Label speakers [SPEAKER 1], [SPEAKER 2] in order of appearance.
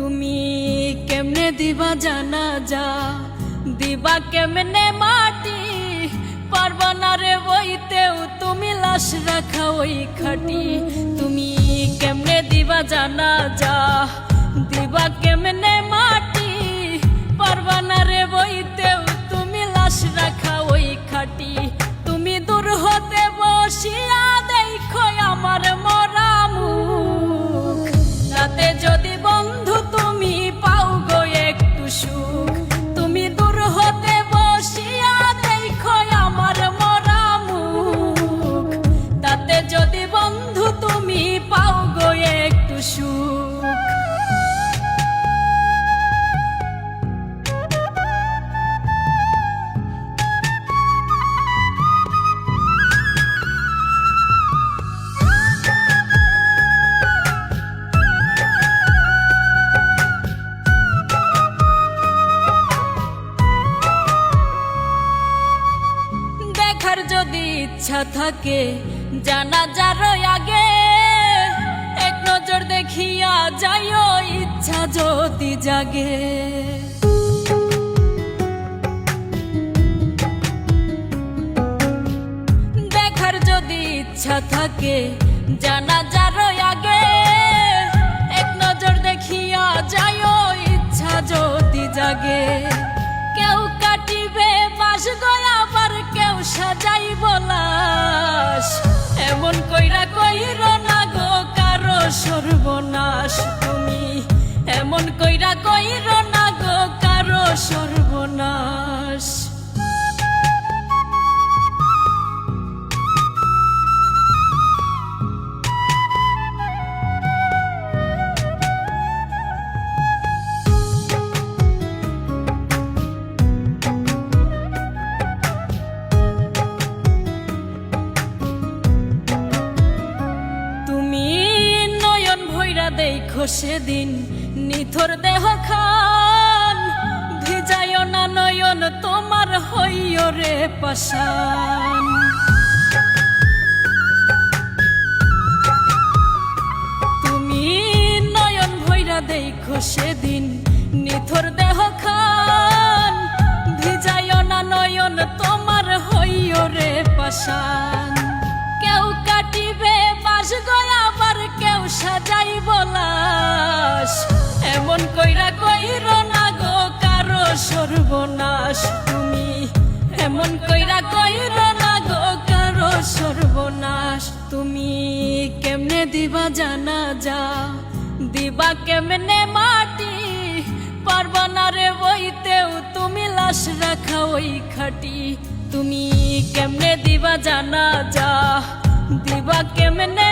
[SPEAKER 1] তুমি কেমনে দিবা জানাজা, দিবা কেমনে মাটি, পারবা না রে বইতেও তুমি লাশ রাখা ওই খাটি। তুমি কেমনে দিবা জানাজা, দিবা কেমনে মাটি, পারবা না রে বইতেও তুমি লাশ রাখা ওই খাটি। তুমি দূর হতে বসিয়া দেখো আমার মরা মুখ, তাতে যদি বন্ধু তুমি পাও গো একটু সুখ। তুমি দূর হতে বসিয়া দেখো আমার মরা মুখ, তাতে যদি বন্ধু তুমি পাও গো একটু সুখ। দেখার যদি ইচ্ছা থাকে জানাজার আগে, এক নজর দেখিয়া যাইও ইচ্ছা যদি জাগে। দেখার যদি ইচ্ছা থাকে জানাজার আগে, এক নজর দেখিয়া যাইও ইচ্ছা যদি জাগে। কেউ কাটিবে বাস গয়া আবার কেউ সাজাইব লাশ, এমন কইরা কইর না গো কারো সর্বনাশ। তুমি এমন কইরা কইর না গো কারো সর্বনাশ। দেখো সেদিন নিথর দেহ খান, ভিজায় না নয়ন তোমার হইও রে পাষাণ। তুমি নয়ন ভৈরা দেখো সেদিন নিথর দেহ খান, ভিজায় না নয়ন তোমার হইও রে পাষাণ। কেউ কাটিবে বাস গয়া আবার কেউ সাজাইব লাশ, এমন কইরা কইর না গো কারো সর্বনাশ। তুমি এমন কইরা কইর না গো কারো সর্বনাশ। তুমি কেমনে দিবা জানাজা, দিবা কেমনে মাটি, পারবা না রে বইতেও তুমি লাশ রাখা ওই খাটি। তুমি কেমনে দিবা জানাজা, দিবা কেমনে